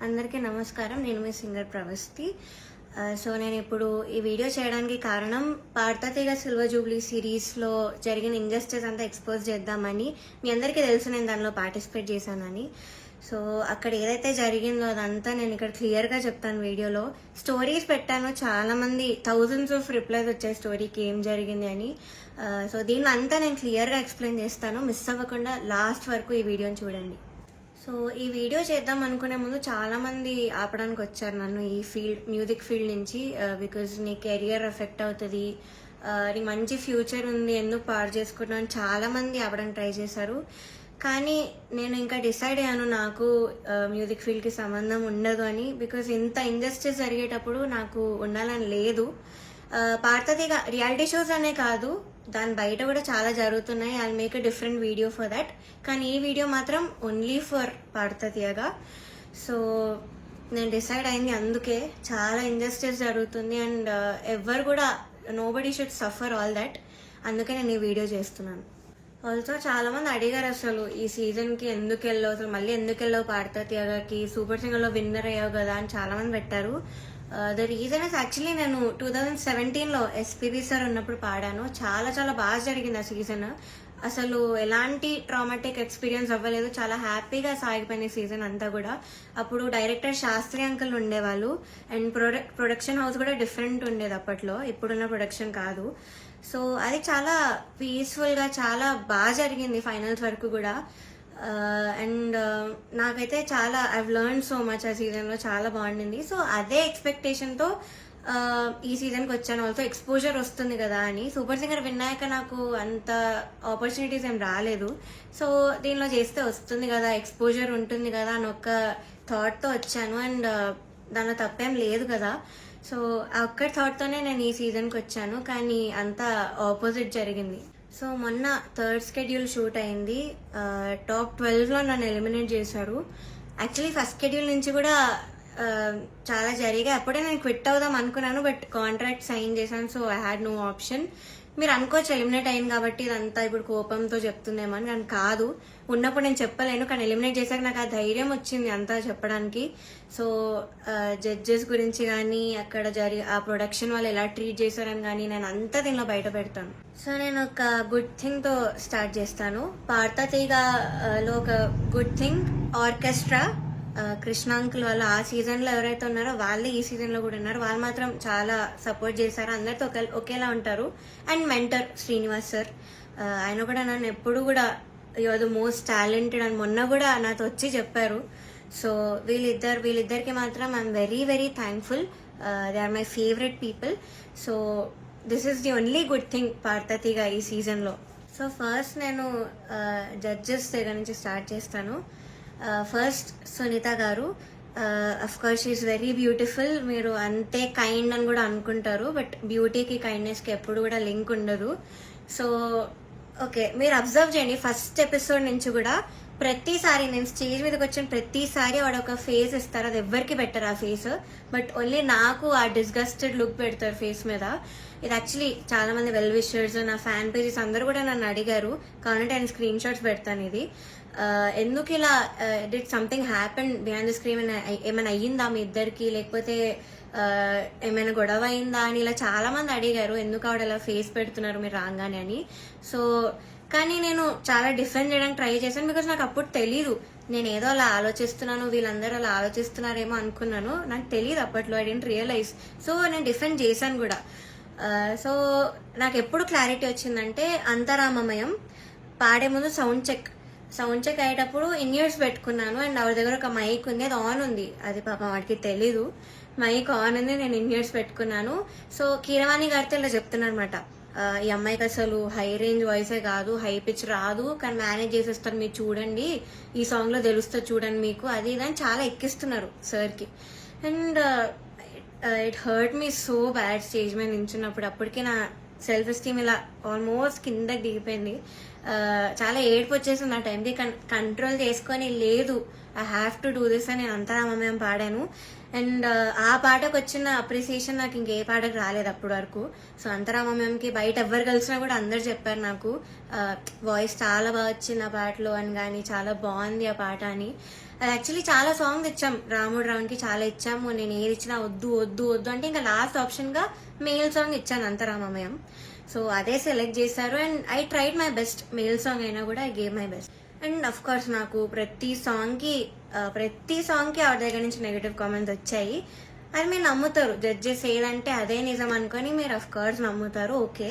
అందరికీ నమస్కారం. నేను మీ సింగర్ ప్రవస్తి. సో నేను ఇప్పుడు ఈ వీడియో చేయడానికి కారణం పార్థతీగ సిల్వర్ జూబ్లీ సిరీస్లో జరిగిన ఇంజస్టిస్ అంతా ఎక్స్పోజ్ చేద్దామని. మీ అందరికీ తెలుసు నేను దానిలో పార్టిసిపేట్ చేశానని. సో అక్కడ ఏదైతే జరిగిందో అదంతా నేను ఇక్కడ క్లియర్గా చెప్తాను వీడియోలో. స్టోరీస్ పెట్టాను, చాలామంది థౌజండ్స్ ఆఫ్ రిప్లైస్ వచ్చాయి స్టోరీకి ఏం జరిగింది అని. సో దీన్ని అంతా నేను క్లియర్గా ఎక్స్ప్లెయిన్ చేస్తాను. మిస్ అవ్వకుండా లాస్ట్ వరకు ఈ వీడియోని చూడండి. సో ఈ వీడియో చేద్దాం అనుకునే ముందు చాలా మంది ఆపడానికి వచ్చారు నన్ను ఈ మ్యూజిక్ ఫీల్డ్ నుంచి. బికాజ్ నీ కెరియర్ ఎఫెక్ట్ అవుతుంది, నీ మంచి ఫ్యూచర్ ఉంది, ఎందుకు పాడు చేసుకుంటున్నాను చాలా మంది ఆపడానికి ట్రై చేశారు. కానీ నేను ఇంకా డిసైడ్ అయ్యాను నాకు మ్యూజిక్ ఫీల్డ్కి సంబంధం ఉండదు అని. బికాజ్ ఇంత ఇంజస్టిస్ జరిగేటప్పుడు నాకు ఉండాలని లేదు. పార్థతీగ రియాలిటీ షోస్ అనే కాదు, దాని బయట కూడా చాలా జరుగుతున్నాయి. I make a different video for that. కానీ ఈ వీడియో మాత్రం ఓన్లీ ఫర్ పార్థతీగ. సో నేను డిసైడ్ అయింది అందుకే. చాలా ఇంజస్టిస్ జరుగుతుంది అండ్ ఎవరు కూడా nobody should suffer all that. అందుకే నేను ఈ వీడియో చేస్తున్నాను. ఆల్సో చాలా మంది అడిగారు అసలు ఈ సీజన్కి ఎందుకు వెళ్ళావు, అసలు మళ్ళీ ఎందుకు వెళ్ళావు పార్థతీగకి, సూపర్ సింగర్లో విన్నర్ అయ్యావు కదా అని చాలా మంది పెట్టారు. ద రీజన్ ఇస్ యాక్చువల్లీ నేను 2017లో ఎస్పీబీ సార్ ఉన్నప్పుడు పాడాను. చాలా చాలా బాగా జరిగింది ఆ సీజన్. అసలు ఎలాంటి ట్రామాటిక్ ఎక్స్పీరియన్స్ అవ్వలేదు, చాలా హ్యాపీగా సాగిపోయిన సీజన్ అంతా కూడా. అప్పుడు డైరెక్టర్ శాస్త్రి అంకుల్ ఉండేవాళ్ళు అండ్ ప్రొడక్షన్ హౌస్ కూడా డిఫరెంట్ ఉండేది అప్పట్లో, ఇప్పుడున్న ప్రొడక్షన్ కాదు. సో అది చాలా పీస్ఫుల్గా చాలా బాగా జరిగింది ఫైనల్స్ వరకు కూడా. అండ్ నాకైతే చాలా ఐవ్ లెర్న్ సో మచ్ ఆ సీజన్లో, చాలా బాగుండింది. సో అదే ఎక్స్పెక్టేషన్తో ఈ సీజన్కి వచ్చాను. ఆల్సో ఎక్స్పోజర్ వస్తుంది కదా అని. సూపర్ సింగర్ విన్నాక నాకు అంత ఆపర్చునిటీస్ ఏం రాలేదు. సో దీనిలో చేస్తే వస్తుంది కదా, ఎక్స్పోజర్ ఉంటుంది కదా అని ఒక థాట్తో వచ్చాను. అండ్ దానిలో తప్పేం లేదు కదా. సో ఆ ఒక్క థాట్తోనే నేను ఈ సీజన్కి వచ్చాను. కానీ అంతా ఆపోజిట్ జరిగింది. సో మొన్న థర్డ్ షెడ్యూల్ షూట్ అయింది. టాప్ 12లో నన్ను ఎలిమినేట్ చేశారు. యాక్చువల్లీ ఫస్ట్ షెడ్యూల్ నుంచి కూడా చాలా జరిగాయి. అప్పుడే నేను క్విట్ అవుదాం అనుకున్నాను, బట్ కాంట్రాక్ట్ సైన్ చేశాను. So I had no option. మీరు అనుకోవచ్చు ఎలిమినేట్ అయింది కాబట్టి ఇదంతా ఇప్పుడు కోపంతో చెప్తుందేమో అని. కానీ కాదు, ఉన్నప్పుడు నేను చెప్పలేను. కానీ ఎలిమినేట్ చేశాక నాకు ఆ ధైర్యం వచ్చింది అంతా చెప్పడానికి. సో జడ్జెస్ గురించి కానీ అక్కడ ఆ ప్రొడక్షన్ వాళ్ళు ఎలా ట్రీట్ చేశారని కానీ నేను అంతా దీనిలో బయట పెడతాను. సో నేను ఒక గుడ్ థింగ్తో స్టార్ట్ చేస్తాను. పార్థతీగలో ఒక good thing, orchestra Krishna uncle వాళ్ళు ఆ సీజన్లో ఎవరైతే ఉన్నారో వాళ్ళే ఈ సీజన్లో కూడా ఉన్నారు. వాళ్ళు మాత్రం చాలా సపోర్ట్ చేశారు, అందరితో ఒకేలా ఉంటారు. అండ్ మెంటర్ శ్రీనివాస్ సార్, ఆయన కూడా నన్ను ఎప్పుడు కూడా you are the most talented అని మొన్న కూడా నాతో వచ్చి చెప్పారు. సో వీళ్ళిద్దరికి మాత్రం I'm very very thankful. They are my favourite people. So this is the only good thing పార్థతీగ ఈ సీజన్లో. సో ఫస్ట్ నేను జడ్జెస్ దగ్గర నుంచి స్టార్ట్ చేస్తాను. ఫస్ట్ సునీత గారు. Of course she is very beautiful. మీరు అంతే కైండ్ అని కూడా అనుకుంటారు, బట్ బ్యూటీకి కైండ్నెస్కి ఎప్పుడు కూడా లింక్ ఉండదు. సో ఓకే, మీరు అబ్జర్వ్ చేయండి ఫస్ట్ ఎపిసోడ్ నుంచి కూడా ప్రతిసారి నేను స్టేజ్ మీదకి వచ్చిన ప్రతిసారి వాడు ఒక ఫేస్ ఇస్తారు. అది ఎవరికి పెట్టరు ఆ ఫేస్, బట్ ఓన్లీ నాకు ఆ డిస్గస్టెడ్ లుక్ పెడతారు ఫేస్ మీద. ఇది యాక్చువల్లీ చాలా మంది వెల్ విషర్స్, నా ఫ్యాన్ పేజెస్ అందరూ కూడా నన్ను అడిగారు. కాబట్టి నేను స్క్రీన్ షాట్స్ పెడతాను. ఇది ఎందుకు ఇలా did something happen behind the screen, ఏమైనా అయ్యిందా మీ ఇద్దరికి, లేకపోతే ఏమైనా గొడవ అయిందా అని ఇలా చాలా మంది అడిగారు. ఎందుకు ఆవిడ అలా ఫేస్ పెడుతున్నారు మీరు రాగానే అని. సో కానీ నేను చాలా డిఫెండ్ చేయడానికి ట్రై చేశాను. బికాజ్ నాకు అప్పుడు తెలీదు, నేను ఏదో అలా ఆలోచిస్తున్నాను, వీళ్ళందరూ అలా ఆలోచిస్తున్నారేమో అనుకున్నాను. నాకు తెలియదు అప్పట్లో, ఐ డెంట్ రియలైజ్. సో నేను డిఫెండ్ చేశాను కూడా. సో నాకు ఎప్పుడు క్లారిటీ వచ్చిందంటే అంతరామమయం పాడే ముందు సౌండ్ చెక్ అయ్యేటప్పుడు ఇన్ ఇయర్స్ పెట్టుకున్నాను. అండ్ ఆవిడ దగ్గర ఒక మైక్ ఉంది, అది ఆన్ ఉంది. అది పాపం వాడికి తెలీదు, మైక్ ఆన్ ఉంది, నేను ఇన్ ఇయర్స్ పెట్టుకున్నాను. సో కీరవాణి గారితో ఇలా చెప్తున్నారు అనమాట, ఈ అమ్మాయికి అసలు హై రేంజ్ వాయిసే కాదు, హై పిచ్ రాదు, కానీ మేనేజ్ చేసేస్తారు, మీరు చూడండి, ఈ సాంగ్లో తెలుస్తుంది చూడండి మీకు, అది ఇదని చాలా ఎక్కిస్తున్నారు సార్కి. And it hurt me so bad stage మీద నించున్నప్పుడు. అప్పటికే నా సెల్ఫ్ ఎస్టీమ్ ఇలా ఆల్మోస్ట్ కిందకి దిగిపోయింది. చాలా ఏడుపు వచ్చేసింది ఆ టైంకి. కంట్రోల్ చేసుకొని లేదు, I have to do this అని నేను అంతరామమయం పాడాను. అండ్ ఆ పాటకు వచ్చిన అప్రిసియేషన్ నాకు ఇంకే పాటకు రాలేదు అప్పటి వరకు. సో అంతరామమయంకి బయట ఎవరు కలిసినా కూడా అందరు చెప్పారు నాకు వాయిస్ చాలా బాగా వచ్చింది ఆ పాటలో అని, కానీ చాలా బాగుంది ఆ పాట అని. అది యాక్చువల్లీ చాలా సాంగ్స్ ఇచ్చాం, రాముడు రౌండ్కి చాలా ఇచ్చాము. నేను ఏది ఇచ్చినా వద్దు వద్దు వద్దు అంటే ఇంకా లాస్ట్ ఆప్షన్గా మేల్ సాంగ్ ఇచ్చాను, అంతరామమయం. సో అదే సెలెక్ట్ చేశారు and I tried my best. Male song అయినా కూడా I gave my best. And of course నాకు ప్రతి సాంగ్కి ఆవిడ దగ్గర నుంచి నెగటివ్ కామెంట్స్ వచ్చాయి. అది మీరు నమ్ముతారు, జడ్జెస్ ఏదంటే అదే నిజం అనుకొని మీరు అఫ్ కోర్స్ నమ్ముతారు, ఓకే.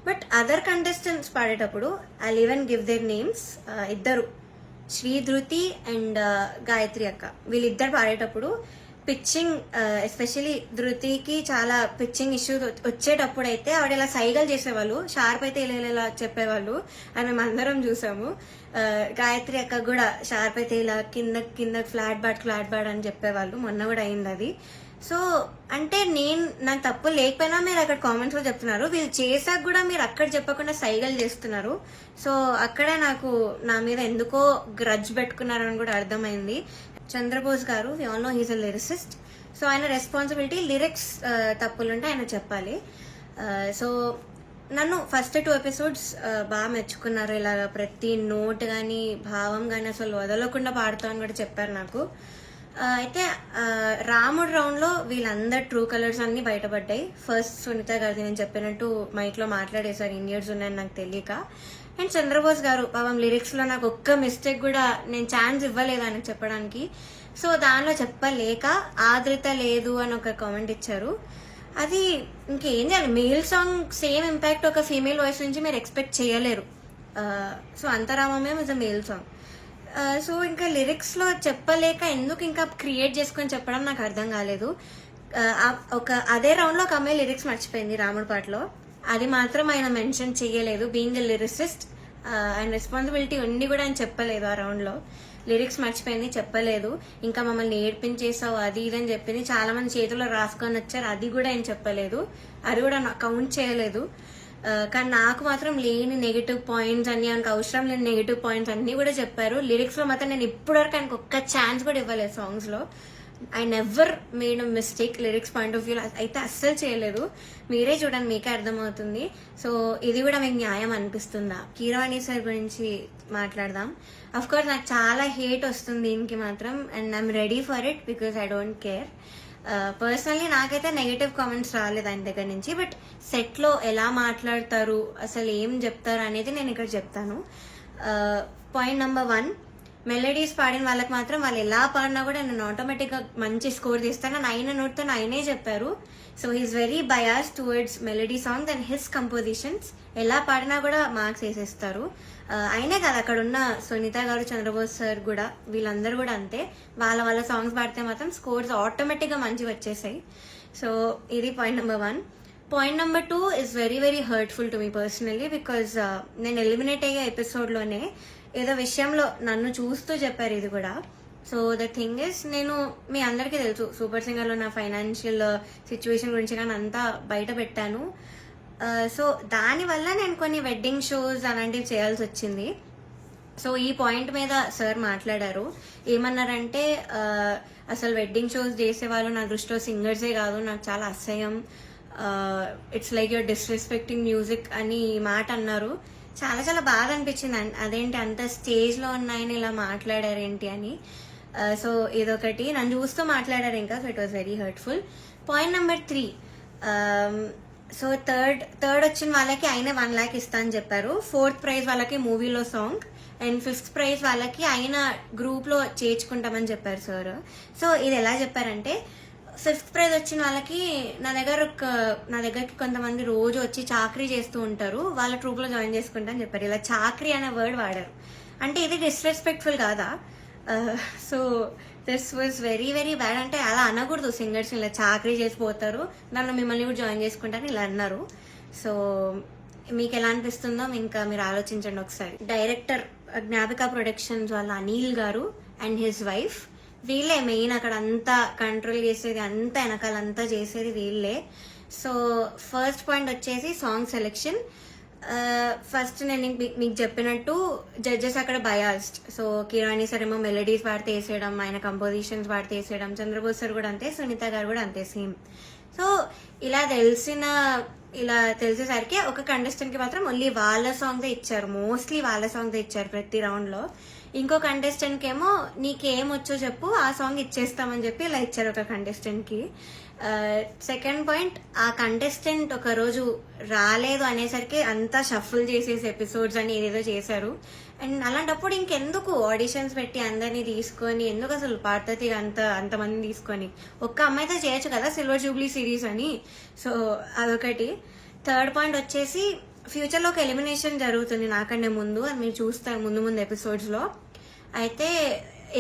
బట్ అదర్ కంటెస్టెంట్స్ పాడేటప్పుడు I even give their names. ఇద్దరు, శ్రీధృతి అండ్ గాయత్రి అక్క, వీళ్ళిద్దరు పాడేటప్పుడు పిచ్చింగ్, ఎస్పెషలీ ధృతికి చాలా పిచ్చింగ్ ఇష్యూస్ వచ్చేటప్పుడు అయితే ఆవిడ ఇలా సైగలు చేసేవాళ్ళు, షార్ప్ అయితే ఇలా చెప్పేవాళ్ళు, అని మేము అందరం చూసాము. గాయత్రి అక్క కూడా షార్ప్ అయితే ఇలా కింద ఫ్లాట్ బాడ్ అని చెప్పేవాళ్ళు. మొన్న కూడా అయింది అది. సో అంటే నాకు తప్పు లేకపోయినా మీరు అక్కడ కామెంట్స్ లో చెప్తున్నారు, వీళ్ళు చేసాక కూడా మీరు అక్కడ చెప్పకుండా సైగలు చేస్తున్నారు. సో అక్కడ నాకు నా మీద ఎందుకో గ్రడ్జ్ పెట్టుకున్నారని కూడా అర్థమైంది. Chandrabose garu, we all know he's a lyricist. So ఆయన రెస్పాన్సిబిలిటీ, లిరిక్స్ తప్పులుంటే ఆయన చెప్పాలి. సో నన్ను ఫస్ట్ 2 ఎపిసోడ్స్ బాగా మెచ్చుకున్నారు. ఇలా ప్రతి నోట్ కానీ భావం కానీ అసలు వదలకుండా పాడుతామని కూడా చెప్పారు నాకు. అయితే రాముడు రౌండ్ లో వీళ్ళందరు ట్రూ కలర్స్ అన్ని బయటపడ్డాయి. ఫస్ట్ సునీత గారిది నేను చెప్పినట్టు మైక్ లో మాట్లాడేశారు, ఇండియన్స్ ఉన్నాయని నాకు తెలియక. అండ్ చంద్రబోస్ గారు పాపం లిరిక్స్ లో నాకు ఒక్క మిస్టేక్ కూడా నేను ఛాన్స్ ఇవ్వలేదు ఆయనకు చెప్పడానికి. సో దానిలో చెప్పలేక ఆదృత లేదు అని ఒక కామెంట్ ఇచ్చారు. అది ఇంకేం చేయాలి, మేల్ సాంగ్ సేమ్ ఇంపాక్ట్ ఒక ఫీమేల్ వాయిస్ నుంచి మీరు ఎక్స్పెక్ట్ చేయలేరు. సో అంతరామమయం is a male song. So ఇంకా లిరిక్స్ లో చెప్పలేక ఎందుకు ఇంకా క్రియేట్ చేసుకొని చెప్పడం నాకు అర్థం కాలేదు. అదే రౌండ్ లో ఒక అమ్మాయి లిరిక్స్ మర్చిపోయింది రాముడి పాటలో, అది మాత్రం ఆయన మెన్షన్ చేయలేదు. బీయింగ్ ఎ లిరిసిస్ట్ ఆయన రెస్పాన్సిబిలిటీ ఉండి కూడా ఆయన చెప్పలేదు. ఆ రౌండ్ లో లిరిక్స్ మర్చిపోయింది, చెప్పలేదు. ఇంకా మమ్మల్ని ఏడ్పించేసావు అది ఇది అని చెప్పింది. చాలా మంది చేతుల్లో రాసుకొని వచ్చారు, అది కూడా ఆయన చెప్పలేదు, అది కూడా కౌంట్ చేయలేదు. కానీ నాకు మాత్రం లేని నెగిటివ్ పాయింట్స్ అన్ని, ఆయనకు అవసరం లేని నెగిటివ్ పాయింట్స్ అన్ని కూడా చెప్పారు. లిరిక్స్ లో మాత్రం నేను ఇప్పటివరకు ఆయనకు ఒక్క ఛాన్స్ కూడా ఇవ్వలేదు సాంగ్స్ లో. I never made a mistake lyrics point of view అయితే అస్సలు చేయలేదు. మీరే చూడండి, మీకే అర్థమవుతుంది. సో ఇది కూడా మీకు న్యాయం అనిపిస్తుందా? కీరవాణి సార్ గురించి మాట్లాడదాం. అఫ్ కోర్స్ నాకు చాలా హేట్ వస్తుంది దీనికి మాత్రం, and I'm ready for it because I don't care. Personally నాకైతే నెగటివ్ కామెంట్స్ రాలేదు ఆయన దగ్గర నుంచి. బట్ సెట్ లో ఎలా మాట్లాడతారు, అసలు ఏం చెప్తారు అనేది నేను ఇక్కడ చెప్తాను. పాయింట్ నెంబర్ 1, మెలడీస్ పాడిన వాళ్ళకి మాత్రం వాళ్ళు ఎలా పాడినా కూడా నేను ఆటోమేటిక్ గా మంచి స్కోర్ తీస్తాను అని ఆయన నోట్తో ఆయనే చెప్పారు. So he's very bias towards melody songs and his compositions. ఎలా పాడినా కూడా మార్క్స్ వేసేస్తారు. అయినే కాదు, అక్కడ ఉన్న సునీత గారు, చంద్రబోస్ సార్ కూడా, వీళ్ళందరూ కూడా అంతే. వాళ్ళ సాంగ్స్ పాడితే మాత్రం స్కోర్స్ ఆటోమేటిక్ గా మంచిగా వచ్చేసాయి. సో ఇది point number 1. Point number 2 is very very hurtful to me personally because నేను ఎలిమినేట్ అయ్యే ఎపిసోడ్లోనే ఏదో విషయంలో నన్ను చూస్తూ చెప్పారు ఇది కూడా. సో ద థింగ్ ఇస్, నేను మీ అందరికీ తెలుసు సూపర్ సింగర్లో నా ఫైనాన్షియల్ సిచ్యువేషన్ గురించి కానీ అంతా బయట పెట్టాను. సో దానివల్ల నేను కొన్ని వెడ్డింగ్ షోస్ అలాంటివి చేయాల్సి వచ్చింది. సో ఈ పాయింట్ మీద సార్ మాట్లాడారు. ఏమన్నారంటే అసలు వెడ్డింగ్ షోస్ చేసేవాళ్ళు నా దృష్టిలో సింగర్సే కాదు, నాకు చాలా అసహ్యం, it's like your disrespecting music అని ఈ మాట అన్నారు. చాలా చాలా బాధ అనిపించింది. అదేంటి అంత స్టేజ్లో ఉన్నాయని ఇలా మాట్లాడారేంటి అని. సో ఇదొకటి, నన్ను చూస్తూ మాట్లాడారు ఇంకా. So it was very hurtful. Point number 3, so third వచ్చిన వాళ్ళకి ఆయన 1 lakh ఇస్తా అని చెప్పారు. 4th ప్రైజ్ వాళ్ళకి మూవీలో సాంగ్, అండ్ 5th ప్రైజ్ వాళ్ళకి ఆయన గ్రూప్ లో చేర్చుకుంటామని చెప్పారు సార్. సో ఇది ఎలా చెప్పారంటే, 5th ప్రైజ్ వచ్చిన వాళ్ళకి నా దగ్గరకి కొంతమంది రోజు వచ్చి చాకరీ చేస్తూ ఉంటారు, వాళ్ళ ట్రూప్ లో జాయిన్ చేసుకుంటా అని చెప్పారు. ఇలా చాకరీ అనే వర్డ్ వాడారు. అంటే ఇది డిస్రెస్పెక్ట్ఫుల్ కాదా? So this was very very bad. అంటే అలా అనకూడదు, సింగర్స్ ఇలా చాకరీ చేసిపోతారు, నన్ను మిమ్మల్ని కూడా జాయిన్ చేసుకుంటారని ఇలా అన్నారు. సో మీకు ఎలా అనిపిస్తుందో ఇంకా మీరు ఆలోచించండి ఒకసారి. డైరెక్టర్ జ్ఞాపిక ప్రొడక్షన్స్ వాళ్ళ అనిల్ గారు అండ్ హిజ్ వైఫ్, వీళ్ళే మెయిన్ అక్కడ అంతా కంట్రోల్ చేసేది, అంతా వెనకాలంతా చేసేది వీళ్ళే. సో ఫస్ట్ పాయింట్ వచ్చేసి సాంగ్ సెలెక్షన్. ఫస్ట్ నేను మీకు చెప్పినట్టు జడ్జెస్ అక్కడ బయాస్డ్. సో కిరాణి సార్ ఏమో మెలడీస్ పాడితే వేసేయడం, ఆయన కంపోజిషన్స్ పాడితే వేసేయడం, చంద్రబోస్ సార్ కూడా అంతే, సునీత గారు కూడా అంతే సేమ్. సో ఇలా తెలిసేసరికి ఒక కంటెస్టెంట్ కి మాత్రం ఓన్లీ వాళ్ళ సాంగ్దే ఇచ్చారు, మోస్ట్లీ వాళ్ళ సాంగ్దే ఇచ్చారు ప్రతి రౌండ్ లో. ఇంకో కంటెస్టెంట్కి ఏమో నీకేమొచ్చో చెప్పు ఆ సాంగ్ ఇచ్చేస్తామని చెప్పి ఇలా ఇచ్చారు ఒక కంటెస్టెంట్కి. సెకండ్ పాయింట్, ఆ కంటెస్టెంట్ ఒక రోజు రాలేదు అనేసరికి అంతా షఫుల్ చేసేసి ఎపిసోడ్స్ అని ఏదేదో చేశారు. అండ్ అలాంటప్పుడు ఇంకెందుకు ఆడిషన్స్ పెట్టి అందరినీ తీసుకొని, ఎందుకు అసలు పార్థతి అంతమంది తీసుకొని ఒక్క అమ్మాయితో చేయొచ్చు కదా సిల్వర్ జూబ్లీ సిరీస్ అని. సో అదొకటి. థర్డ్ పాయింట్ వచ్చేసి ఫ్యూచర్లో ఒక ఎలిమినేషన్ జరుగుతుంది నాకంటే ముందు, అది మీరు చూస్తారు ముందు ఎపిసోడ్స్లో. అయితే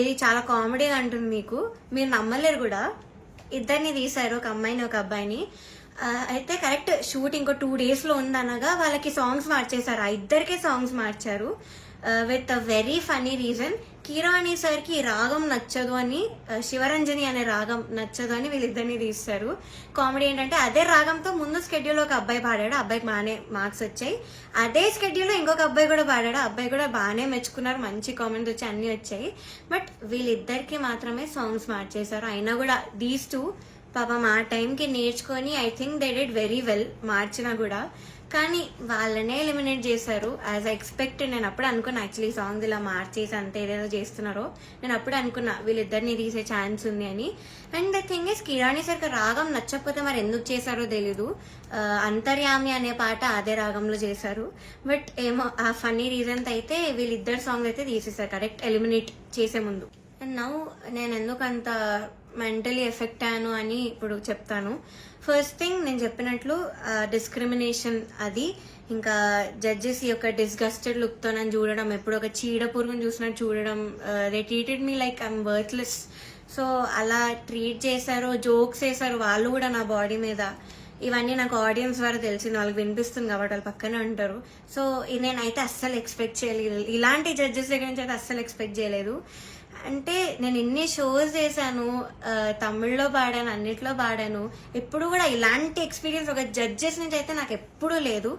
ఇది చాలా కామెడీగా అంటుంది, మీరు నమ్మలేరు కూడా. ఇద్దరిని తీశారు, ఒక అమ్మాయిని ఒక అబ్బాయిని. అయితే కరెక్ట్ షూట్ ఇంకో 2 daysలో ఉందనగా వాళ్ళకి సాంగ్స్ మార్చేశారు, ఆ ఇద్దరికే సాంగ్స్ మార్చారు with a very funny reason. Keeravani సార్కి రాగం నచ్చదు అని, శివరంజని అనే రాగం నచ్చదు అని వీళ్ళిద్దరిని తీస్తారు. కామెడీ ఏంటంటే అదే రాగంతో ముందు స్కెడ్యూల్లో ఒక అబ్బాయి పాడాడు, అబ్బాయికి బాగానే మార్క్స్ వచ్చాయి. అదే స్కెడ్యూల్లో ఇంకొక అబ్బాయి కూడా పాడాడు, అబ్బాయి కూడా బాగానే మెచ్చుకున్నారు, మంచి కామెంట్స్ వచ్చి అన్నీ వచ్చాయి. బట్ వీళ్ళిద్దరికి మాత్రమే సాంగ్స్ మార్చేశారు. అయినా కూడా దీస్ టూ పాపం ఆ టైంకి నేర్చుకొని I think they did very well మార్చినా కూడా. కానీ వాళ్ళనే ఎలిమినేట్ చేశారు యాజ్ ఎక్స్పెక్టెడ్. నేను అప్పుడు అనుకున్నా యాక్చువల్లీ సాంగ్స్ ఇలా మార్చేసి అంత ఏదేదో చేస్తున్నారో, నేను అప్పుడు అనుకున్నా వీళ్ళిద్దరిని తీసే ఛాన్స్ ఉంది అని. అండ్ ద థింగ్ ఇస్, కిరాణి సార్కి రాగం నచ్చకపోతే మరి ఎందుకు చేశారో తెలీదు. అంతర్యామి అనే పాట అదే రాగంలో చేశారు. బట్ ఏమో ఆ ఫన్నీ రీజన్స్ అయితే వీళ్ళిద్దరు సాంగ్స్ అయితే తీసేశారు కరెక్ట్ ఎలిమినేట్ చేసే ముందు. అండ్ నౌ నేను ఎందుకు అంత మెంటలీ ఎఫెక్ట్ అయ్యాను అని ఇప్పుడు చెప్తాను. ఫస్ట్ థింగ్, నేను చెప్పినట్లు డిస్క్రిమినేషన్ అది, ఇంకా జడ్జెస్ ఈ యొక్క డిస్గస్టెడ్ లుక్తో నన్ను చూడడం, ఎప్పుడు ఒక చీడ పురుగుని చూసినట్టు చూడడం, they treated me like I'm worthless. So అలా ట్రీట్ చేశారు, జోక్స్ వేశారు వాళ్ళు కూడా నా బాడీ మీద. ఇవన్నీ నాకు ఆడియన్స్ ద్వారా తెలిసింది, వాళ్ళకి వినిపిస్తుంది కాబట్టి వాళ్ళు పక్కనే ఉంటారు. సో నేనైతే అస్సలు ఎక్స్పెక్ట్ చేయలేదు, ఇలాంటి జడ్జెస్ దగ్గర నుంచి అయితే అస్సలు ఎక్స్పెక్ట్ చేయలేదు. అంటే నేను ఇన్ని షోస్ చేశాను, తమిళ్లో పాడాను, అన్నిట్లో పాడాను, ఎప్పుడు కూడా ఇలాంటి ఎక్స్పీరియన్స్ ఒక జడ్జెస్ నుంచి అయితే నాకు ఎప్పుడూ లేదు.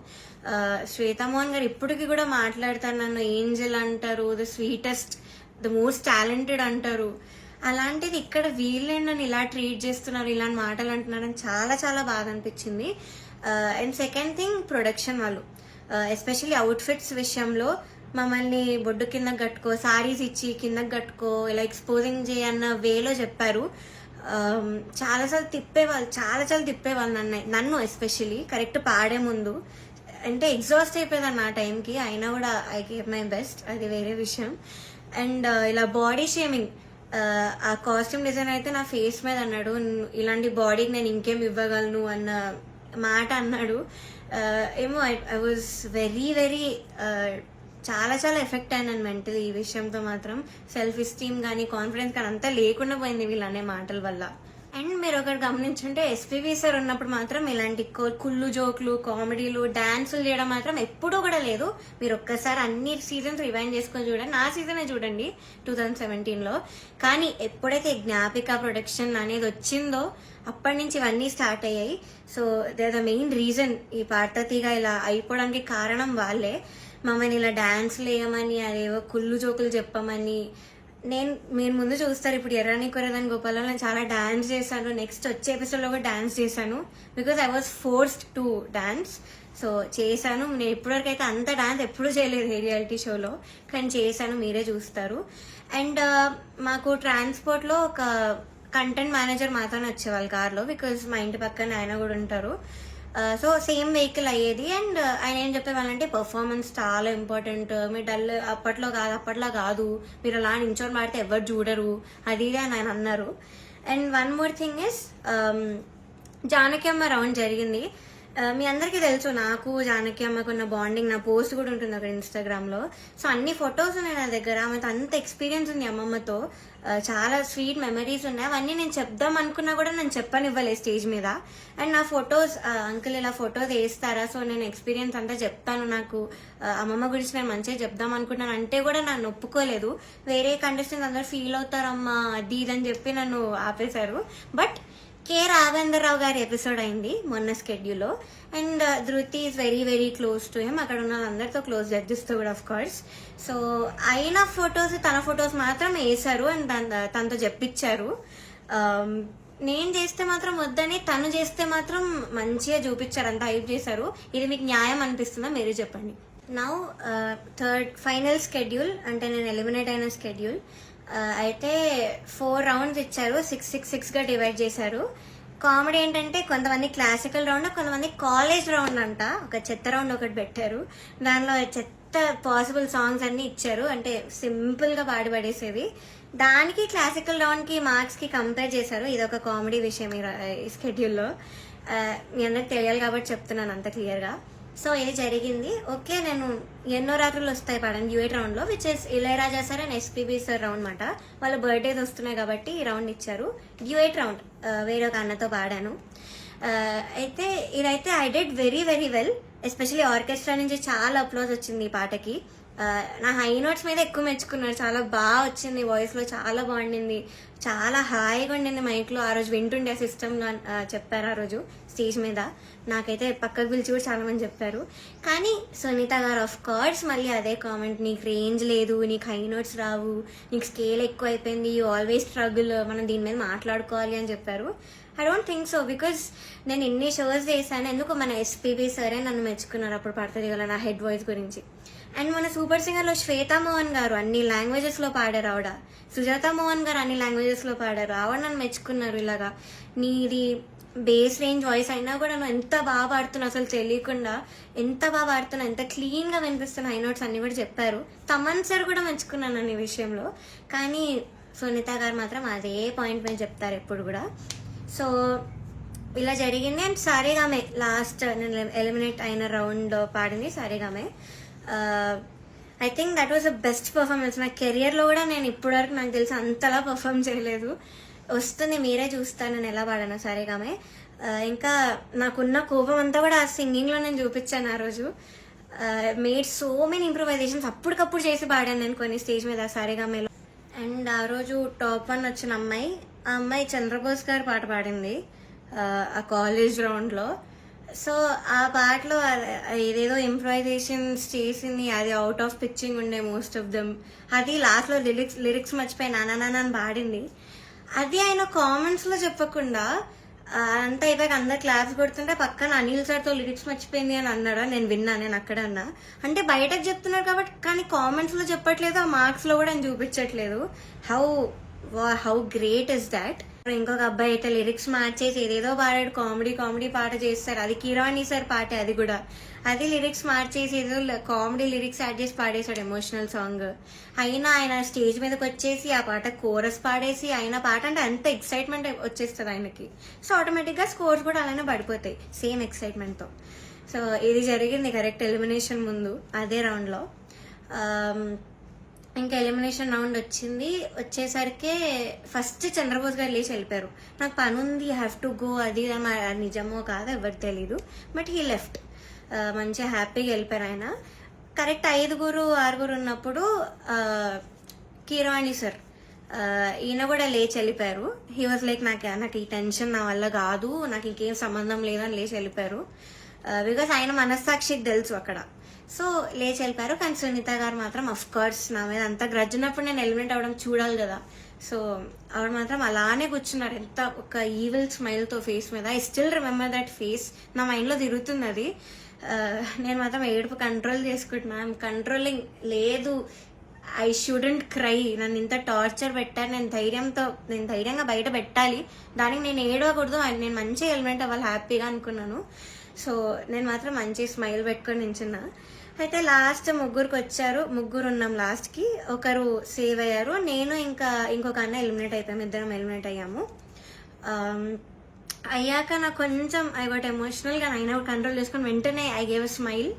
శ్వేతామోహన్ గారు ఇప్పటికి కూడా మాట్లాడతారు, నన్ను ఏంజల్ అంటారు, the sweetest, the most talented అంటారు. అలాంటిది ఇక్కడ వీళ్ళే నన్ను ఇలా ట్రీట్ చేస్తున్నారు, ఇలాంటి మాటలు అంటున్నారని చాలా చాలా బాధ అనిపించింది. అండ్ సెకండ్ థింగ్, ప్రొడక్షన్ వాళ్ళు ఎస్పెషల్లీ అవుట్ఫిట్స్ విషయంలో మమ్మల్ని బొడ్డు కిందకి కట్టుకో, సారీస్ ఇచ్చి కిందకి కట్టుకో, ఇలా ఎక్స్పోజింగ్ చేయన్న వేలో చెప్పారు. చాలాసార్లు తిప్పేవాళ్ళు నన్ను ఎస్పెషల్లీ కరెక్ట్ పాడే ముందు. అంటే ఎగ్జాస్ట్ అయిపోయేదాన్ని ఆ టైంకి, అయినా కూడా ఐ గేవ్ మై బెస్ట్, అది వేరే విషయం. అండ్ ఇలా బాడీ షేమింగ్, ఆ కాస్ట్యూమ్ డిజైన్ అయితే నా ఫేస్ మీద అన్నాడు, ఇలాంటి బాడీకి నేను ఇంకేం ఇవ్వగలను అన్న మాట అన్నాడు. ఏమో ఐ వాజ్ వెరీ వెరీ చాలా చాలా ఎఫెక్ట్ అయినాను మెంటలీ ఈ విషయంతో మాత్రం. సెల్ఫ్ ఎస్టీమ్ కానీ కాన్ఫిడెన్స్ కానీ అంతా లేకుండా పోయింది వీళ్ళు అనే మాటల వల్ల. అండ్ మీరు ఒకటి గమనించుంటే ఎస్పీవి సార్ ఉన్నప్పుడు మాత్రం ఇలాంటి కుళ్ళు జోకులు, కామెడీలు, డాన్సులు చేయడం మాత్రం ఎప్పుడూ కూడా లేదు. మీరు ఒక్కసారి అన్ని సీజన్స్ రివైండ్ చేసుకొని చూడండి, నా సీజనే చూడండి 2017లో. కానీ ఎప్పుడైతే జ్ఞాపిక ప్రొడక్షన్ అనేది వచ్చిందో అప్పటి నుంచి ఇవన్నీ స్టార్ట్ అయ్యాయి. So they the main reason ఈ పార్థతిగా ఇలా అయిపోవడానికి కారణం వాళ్ళే. మమ్మల్ని ఇలా డాన్స్లు వేయమని, అదేవో కుళ్ళు జోకులు చెప్పమని. మీరు ముందు చూస్తారు, ఇప్పుడు ఎర్రని కొరదని గోపాల్లో నేను చాలా డాన్స్ చేశాను, నెక్స్ట్ వచ్చే ఎపిసోడ్లో కూడా డాన్స్ చేశాను, because I was forced to dance. So చేశాను. నేను ఇప్పటివరకు అయితే అంత డాన్స్ ఎప్పుడూ చేయలేదు ఏ రియాలిటీ షోలో, కానీ చేశాను, మీరే చూస్తారు. అండ్ మాకు ట్రాన్స్పోర్ట్లో ఒక కంటెంట్ మేనేజర్ మాత్రమే వచ్చేవాళ్ళు కార్లో, బికాజ్ మా ఇంటి పక్కన ఆయన కూడా ఉంటారు. సో సేమ్ వెహికల్ అయ్యేది. అండ్ ఆయన ఏం చెప్పేవాళ్ళంటే పర్ఫార్మెన్స్ చాలా ఇంపార్టెంట్, మీరు డల్ అప్పట్లో కాదు, మీరు అలా నించొని పాడితే ఎవరు చూడరు, అది ఇది అని ఆయన అన్నారు. And one more thing is, Janaki అమ్మ రౌండ్ జరిగింది. మీ అందరికీ తెలుసు నాకు జానకి అమ్మకున్న బాండింగ్, నా పోస్ట్ కూడా ఉంటుంది అక్కడ ఇన్స్టాగ్రామ్లో. సో అన్ని ఫొటోస్ ఉన్నాయి నా దగ్గర, ఆమెతో అంత ఎక్స్పీరియన్స్ ఉంది అమ్మమ్మతో, చాలా స్వీట్ మెమరీస్ ఉన్నాయి. అవన్నీ నేను చెప్దాం అనుకున్నా కూడా నేను చెప్పనివ్వలేదు స్టేజ్ మీద. అండ్ నా ఫొటోస్, అంకుల్ ఇలా ఫొటోస్ వేస్తారా, సో నేను ఎక్స్పీరియన్స్ అంతా చెప్తాను, నాకు అమ్మమ్మ గురించి నేను మంచిగా చెప్దాం అనుకుంటున్నాను అంటే కూడా నన్ను ఒప్పుకోలేదు. వేరే కంటెస్టెంట్స్ అందరూ ఫీల్ అవుతారమ్మా అది ఇదని చెప్పి నన్ను ఆపేశారు. బట్ కే రాఘవేంద్రరావు గారి ఎపిసోడ్ అయింది మొన్న స్కెడ్యూల్లో. అండ్ ధృతి is very very close to him, అక్కడ ఉన్న వాళ్ళందరితో క్లోజ్, జడ్జెస్తో కూడా ఆఫ్ కోర్స్. సో అయిన ఫొటోస్, తన ఫొటోస్ మాత్రం వేశారు అండ్ తనతో చెప్పించారు. నేను చేస్తే మాత్రం వద్దని, తను చేస్తే మాత్రం మంచిగా చూపించారు, అంతా హైప్ చేశారు. ఇది మీకు న్యాయం అనిపిస్తుందా మీరే చెప్పండి. నౌ థర్డ్ ఫైనల్ స్కెడ్యూల్, అంటే నేను ఎలిమినేట్ అయిన స్కెడ్యూల్. అయితే 4 రౌండ్స్ ఇచ్చారు, 6-6-6గా డివైడ్ చేశారు. కామెడీ ఏంటంటే కొంతమంది క్లాసికల్ రౌండ్, కొంతమంది కాలేజ్ రౌండ్ అంట, ఒక చెత్త రౌండ్ ఒకటి పెట్టారు. దానిలో చెత్త పాసిబుల్ సాంగ్స్ అన్ని ఇచ్చారు, అంటే సింపుల్గా పాడి పడేసేవి. దానికి క్లాసికల్ రౌండ్కి మార్క్స్కి కంపేర్ చేశారు. ఇది ఒక కామెడీ విషయం ఈ స్కెడ్యూల్లో. మీ అందరికి తెలియాలి కాబట్టి చెప్తున్నాను అంత క్లియర్గా. సో ఇది జరిగింది. ఓకే, నేను ఎన్నో రాత్రులు వస్తాయి పాడాను డ్యూయట్ రౌండ్లో, which is Ilaiyaraaja sir and SPB sir round అనమాట. వాళ్ళ బర్త్డేస్ వస్తున్నాయి కాబట్టి ఈ రౌండ్ ఇచ్చారు. డ్యూయట్ రౌండ్ వేరే ఒక అన్నతో పాడాను. అయితే ఇదైతే I did very very well. Especially orchestra నుంచి చాలా అప్లోజ్ వచ్చింది ఈ పాటకి. నా హై నోట్స్ మీద ఎక్కువ మెచ్చుకున్నారు, చాలా బాగా వచ్చింది, వాయిస్లో చాలా బాగుండింది, చాలా హాయిగా ఉండింది మైక్లో. ఆ రోజు వింటుండే సిస్టమ్గా చెప్పారు ఆ రోజు స్టేజ్ మీద. నాకైతే పక్కకు పిలిచి కూడా చాలా మంది చెప్పారు. కానీ సునీత గారు ఆఫ్ కోర్స్ మళ్ళీ అదే కామెంట్, నీకు రేంజ్ లేదు, నీకు హై నోట్స్ రావు, నీకు స్కేల్ ఎక్కువ అయిపోయింది, యూ ఆల్వేస్ స్ట్రగుల్, మనం దీని మీద మాట్లాడుకోవాలి అని చెప్పారు. I don't think so, because నేను ఎన్ని షోస్ చేశాను. ఎందుకు మన ఎస్పీబీ సరే నన్ను మెచ్చుకున్నారు అప్పుడు పడుతుంది కదా నా హెడ్ వాయిస్ గురించి. అండ్ మన సూపర్ సింగర్లో శ్వేతా మోహన్ గారు అన్ని లాంగ్వేజెస్లో పాడారు, ఆవిడ. సుజాత మోహన్ గారు అన్ని లాంగ్వేజెస్లో పాడారు, ఆవిడ నన్ను మెచ్చుకున్నారు. ఇలాగా నీది బేస్ రేంజ్ వాయిస్ అయినా కూడా నువ్వు ఎంత బాగా పాడుతున్నావు, అసలు తెలియకుండా ఎంత బాగా పాడుతున్నావు, ఎంత క్లీన్గా వినిపిస్తున్న హై నోట్స్ అన్ని కూడా చెప్పారు. తమన్ సార్ కూడా మెచ్చుకున్నాను అన్ని విషయంలో. కానీ సునీత గారు మాత్రం అదే పాయింట్ మీద చెప్తారు ఎప్పుడు కూడా. సో ఇలా జరిగింది. అండ్ సారేగామే లాస్ట్ నేను ఎలిమినేట్ అయిన రౌండ్ పాడింది సారేగామే. I think that was the best performance. నా కెరియర్లో కూడా నేను ఇప్పటివరకు నాకు తెలిసి అంతలా పర్ఫామ్ చేయలేదు. వస్తుంది, మీరే చూస్తాను నేను ఎలా పాడాను సారేగామే. ఇంకా నాకున్న కోపం అంతా కూడా ఆ సింగింగ్లో నేను చూపించాను ఆ రోజు. మేడ్ సో మెనీ ఇంప్రూవైజేషన్స్ అప్పటికప్పుడు చేసి పాడాను నేను కొన్ని స్టేజ్ మీద సారేగామేలో. అండ్ ఆ రోజు టాప్ 1 వచ్చిన అమ్మాయి, ఆ అమ్మాయి చంద్రబోస్ గారు పాట పాడింది ఆ కాలేజ్ రౌండ్లో. సో ఆ పాటలో ఏదేదో ఇంప్రూవైజేషన్స్ చేసింది, అది అవుట్ ఆఫ్ పిచ్చింగ్ ఉండే మోస్ట్ ఆఫ్ దెమ్. అది లాస్ట్లో లిరిక్స్ మర్చిపోయి నానా అని పాడింది. అది ఆయన కామెంట్స్లో చెప్పకుండా అంతా అయిపోయాక అందరు క్లాప్స్ కొడుతుంటే పక్కన అనిల్ సార్తో లిరిక్స్ మర్చిపోయింది అని అన్నాడా, నేను విన్నా, నేను అక్కడ అన్నా. అంటే బయటకు చెప్తున్నారు కాబట్టి, కానీ కామెంట్స్లో చెప్పట్లేదు, ఆ మార్క్స్లో కూడా ఆయన చూపించట్లేదు. How great is that. ఇంకొక అబ్బాయి అయితే లిరిక్స్ మార్చేసి ఏదేదో పాడాడు, కామెడీ పాట చేస్తారు, అది కిరాణి సార్ పాటే, అది కూడా అది లిరిక్స్ మార్చేసి ఏదో కామెడీ లిరిక్స్ యాడ్ చేసి పాడేశాడు ఎమోషనల్ సాంగ్. అయినా ఆయన స్టేజ్ మీదకి వచ్చేసి ఆ పాట కోరస్ పాడేసి, ఆయన పాట అంటే అంత ఎక్సైట్మెంట్ వచ్చేస్తుంది ఆయనకి. సో ఆటోమేటిక్గా స్కోర్స్ కూడా అలానే పడిపోతాయి సేమ్ ఎక్సైట్మెంట్తో. సో ఇది జరిగింది కరెక్ట్ ఎలిమినేషన్ ముందు అదే రౌండ్లో. ఇంకా ఎలిమినేషన్ రౌండ్ వచ్చేసరికి ఫస్ట్ చంద్రబోస్ గారు లేచి వెళ్ళిపోయారు. నాకు పని ఉంది, హ్యావ్ టు గో, అది నిజమో కాదో ఎవరికి తెలీదు, బట్ హీ లెఫ్ట్. మంచిగా హ్యాపీగా వెళ్ళిపోయారు ఆయన. కరెక్ట్ 5-6 ఉన్నప్పుడు కిరాణి సార్ ఈయన కూడా లేచి వెళ్ళిపోయారు. హీ వాజ్ లైక్ నాకు ఈ టెన్షన్ నా వల్ల కాదు, నాకు ఇంకేం సంబంధం లేదని లేచి వెళ్ళిపోయారు. బికాస్ ఆయన మనస్సాక్షికి తెలుసు అక్కడ. సో లేచి వెళ్ళిపోయారు. కానీ సునీత గారు మాత్రం అఫ్ కోర్స్ నా మీద అంత గ్రడ్జ్ ఉన్నప్పుడు నేను ఎలిమినేట్ అవ్వడం చూడాలి కదా. సో ఆవిడ మాత్రం అలానే కూర్చున్నారు, ఎంత ఒక ఈవిల్ స్మైల్తో ఫేస్ మీద. I still remember that face, నా మైండ్లో తిరుగుతుంది అది. నేను మాత్రం ఏడుపు కంట్రోల్ చేసుకుంటున్నా, ఐఎమ్ కంట్రోలింగ్. లేదు, ఐ షుడెంట్ క్రై, నన్ను ఇంత టార్చర్ పెట్టారు, నేను ధైర్యంగా బయట పెట్టాలి, దానికి నేను ఏడవకూడదు, నేను మంచిగా ఎలిమినేట్ అవ్వాలి హ్యాపీగా అనుకున్నాను. సో నేను మాత్రం మంచి స్మైల్ పెట్టుకొని నించున్నా. అయితే లాస్ట్ ముగ్గురు ఉన్నాం లాస్ట్కి. ఒకరు సేవ్ అయ్యారు, నేను ఇంకా ఇంకొక అన్న ఎలిమినేట్ అయిపోయాము, ఇద్దరం ఎలిమినేట్ అయ్యాము. అయ్యాక నాకు కొంచెం ఐ గాట్ ఎమోషనల్గా అయినా కంట్రోల్ చేసుకొని వెంటనే ఐ గేవ్ అ స్మైల్.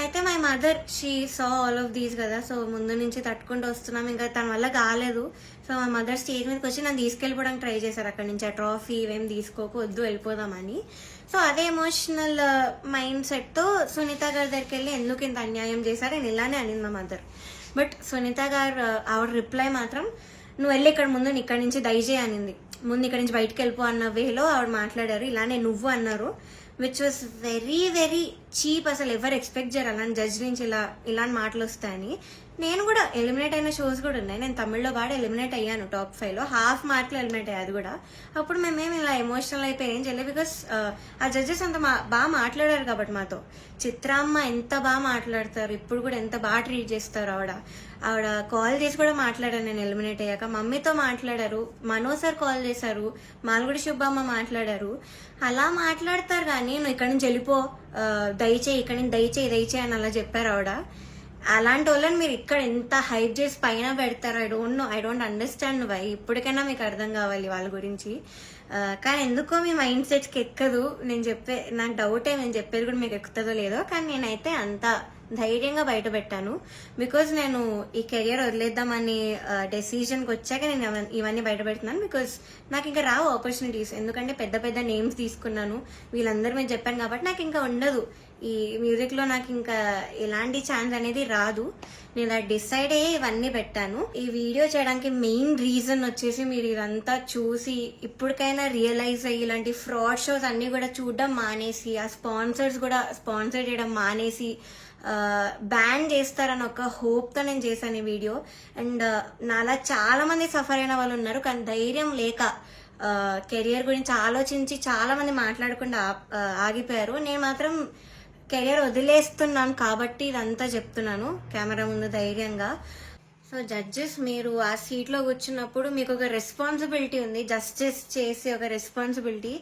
అయితే my mother she saw all of these కదా, సో ముందు నుంచి తట్టుకుంటూ వస్తున్నాం, ఇంకా తన వల్ల కాలేదు. సో మా మదర్ స్టేజ్ మీదకి వచ్చి నన్ను తీసుకెళ్ళిపోవడానికి ట్రై చేశారు అక్కడి నుంచి, ఆ ట్రాఫీ ఇవేం తీసుకోకు, వద్దు వెళ్ళిపోదామని. సో అదే ఎమోషనల్ మైండ్ సెట్తో సునీత గారి దగ్గరికి వెళ్ళి ఎందుకు ఇంత అన్యాయం చేశారు నేను ఇలానే అనింది మా మదర్. బట్ సునీత గారు ఆవిడ రిప్లై మాత్రం, నువ్వు వెళ్ళి ఇక్కడ ముందు ఇక్కడి నుంచి దయచేయి అనింది. ముందు ఇక్కడి నుంచి బయటకు వెళ్ళిపో అన్న వేలో ఆవిడ మాట్లాడారు. ఇలానే నువ్వు అన్నారు, which was very very cheap. అసలు ఎవరు ఎక్స్పెక్ట్ చేయరు అలాంటి జడ్జ్ నుంచి ఇలాంటి మాటలు వస్తాయని. నేను కూడా ఎలిమినేట్ అయిన షోస్ కూడా ఉన్నాయి. నేను తమిళ్లో బాగా ఎలిమినేట్ అయ్యాను టాప్ 5లో, హాఫ్ మార్క్లో ఎలిమినేట్ అయ్యాయి అది కూడా. అప్పుడు మేమేమి ఇలా ఎమోషనల్ అయిపోయి ఏం చేయలేదు, బికాస్ ఆ జడ్జెస్ అంత బాగా మాట్లాడారు కాబట్టి మాతో. చిత్రామ్మ ఎంత బాగా మాట్లాడతారు, ఇప్పుడు కూడా ఎంత బాగా ట్రీట్ చేస్తారు. ఆవిడ కాల్ చేసి కూడా మాట్లాడాను నేను ఎలిమినేట్ అయ్యాక. మమ్మీతో మాట్లాడారు, మనో సార్ కాల్ చేశారు, మాల్గుడి శుభమ్మ మాట్లాడారు. అలా మాట్లాడతారు కానీ నువ్వు ఇక్కడి నుంచి వెళ్ళిపో, దయచేయి ఇక్కడి నుంచి దయచేయి అని అలా చెప్పారు ఆవిడ. అలాంటి వాళ్ళని మీరు ఇక్కడ ఎంత హైప్ చేసి పైన పెడతారు. I don't understand why. ఇప్పటికైనా మీకు అర్థం కావాలి వాళ్ళ గురించి. కానీ ఎందుకో మీ మైండ్ సెట్స్కి ఎక్కదు. నాకు డౌటే, నేను చెప్పేది కూడా మీకు ఎక్కుతుందో లేదో. కానీ నేనైతే అంత ధైర్యంగా బయట పెట్టాను, బికాజ్ నేను ఈ కెరియర్ వదిలేద్దామని డెసిషన్కి వచ్చాక నేను ఇవన్నీ బయట పెడుతున్నాను. బికాజ్ నాకు ఇంకా రావు ఆపర్చునిటీస్, ఎందుకంటే పెద్ద పెద్ద నేమ్స్ తీసుకున్నాను, వీళ్ళందరూ మీరు చెప్పాను కాబట్టి నాకు ఇంకా ఉండదు. ఈ మ్యూజిక్లో నాకు ఇంకా ఎలాంటి ఛాన్స్ అనేది రాదు. నేను ఇలా డిసైడ్ అయ్యి ఇవన్నీ పెట్టాను. ఈ వీడియో చేయడానికి మెయిన్ రీజన్ వచ్చేసి మీరు ఇదంతా చూసి ఇప్పటికైనా రియలైజ్ అయ్యి ఇలాంటి ఫ్రాడ్ షోస్ అన్ని కూడా చూడడం మానేసి, ఆ స్పాన్సర్స్ కూడా స్పాన్సర్ చేయడం మానేసి బ్యాన్ చేస్తారని ఒక హోప్తో నేను చేశాను ఈ వీడియో. అండ్ నాలా చాలా మంది సఫర్ అయిన వాళ్ళు ఉన్నారు, కానీ ధైర్యం లేక కెరియర్ గురించి ఆలోచించి చాలా మంది మాట్లాడకుండా ఆగిపోయారు. నేను మాత్రం కెరియర్ వదిలేస్తున్నాను కాబట్టి ఇదంతా చెప్తున్నాను కెమెరా ముందు ధైర్యంగా. సో జడ్జెస్, మీరు ఆ సీట్లో కూర్చున్నప్పుడు మీకు ఒక రెస్పాన్సిబిలిటీ ఉంది, జస్టిస్ చేసే ఒక రెస్పాన్సిబిలిటీ.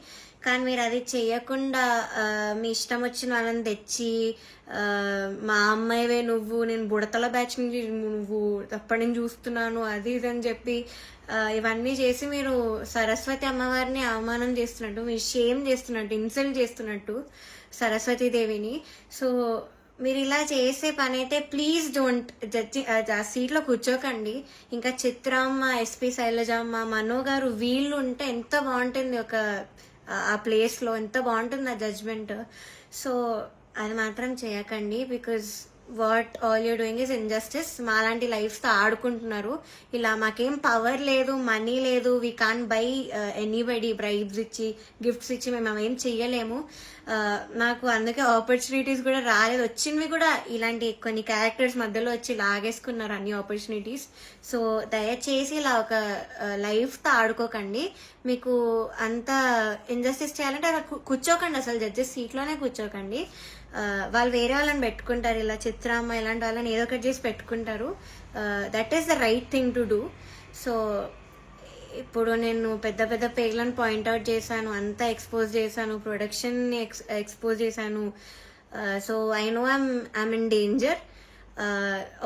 కానీ మీరు అది చేయకుండా మీ ఇష్టం వచ్చిన వాళ్ళని తెచ్చి మా అమ్మాయివే నువ్వు, నేను బుడతల బ్యాచ్ నుంచి నువ్వు అప్పటి నుంచి చూస్తున్నాను అది ఇది అని చెప్పి ఇవన్నీ చేసి మీరు సరస్వతి అమ్మవారిని అవమానం చేస్తున్నట్టు, మీరు షేమ్ చేస్తున్నట్టు, ఇన్సల్ట్ చేస్తున్నట్టు సరస్వతీదేవిని. సో మీరు ఇలా చేసే పని అయితే ప్లీజ్ డోంట్. జడ్జి ఆ సీట్లో కూర్చోకండి. ఇంకా చిత్రమ్మ, ఎస్పీ శైలజమ్మ, మనో గారు వీళ్ళు ఉంటే ఎంత బాగుంటుంది ఆ ప్లేస్లో, ఎంత బాగుంటుంది ఆ జడ్జ్మెంట్. సో అది మాత్రం చేయకండి, because what all you're doing is injustice. మాలాంటి లైఫ్తో ఆడుకుంటున్నారు. ఇలా మాకేం పవర్ లేదు, మనీ లేదు, we can buy anybody bribes ఇచ్చి, గిఫ్ట్స్ ఇచ్చి మేము అవేం చెయ్యలేము. నాకు అందుకే ఆపర్చునిటీస్ కూడా రాలేదు. వచ్చినవి కూడా ఇలాంటి కొన్ని క్యారెక్టర్స్ మధ్యలో వచ్చి లాగేసుకున్నారు అన్ని ఆపర్చునిటీస్. సో దయచేసి ఇలా ఒక లైఫ్తో ఆడుకోకండి. మీకు అంత ఇన్జస్టిస్ చేయాలంటే అలా కూర్చోకండి, అసలు జడ్జెస్ సీట్లోనే కూర్చోకండి. వాళ్ళు వేరే వాళ్ళని పెట్టుకుంటారు, ఇలా చిత్రమ్మ ఇలాంటి వాళ్ళని ఏదో ఒకటి చేసి పెట్టుకుంటారు. That is the right thing to do. So ఇప్పుడు నేను పెద్ద పెద్ద పేర్లను పాయింట్అవుట్ చేశాను, అంతా ఎక్స్పోజ్ చేశాను, ప్రొడక్షన్ని ఎక్స్పోజ్ చేశాను. So I know I'm in danger.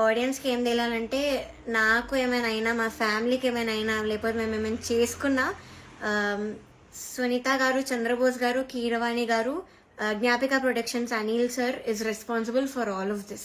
ఆడియన్స్కి ఏం తెలియాలంటే, నాకు ఏమైనా అయినా, మా ఫ్యామిలీకి ఏమైనా అయినా, లేకపోతే మేము ఏమైనా చేసుకున్నా, సునీత గారు, చంద్రబోస్ గారు, కీరవాణి గారు, Gnapika productions, Anil sir is responsible for all of this.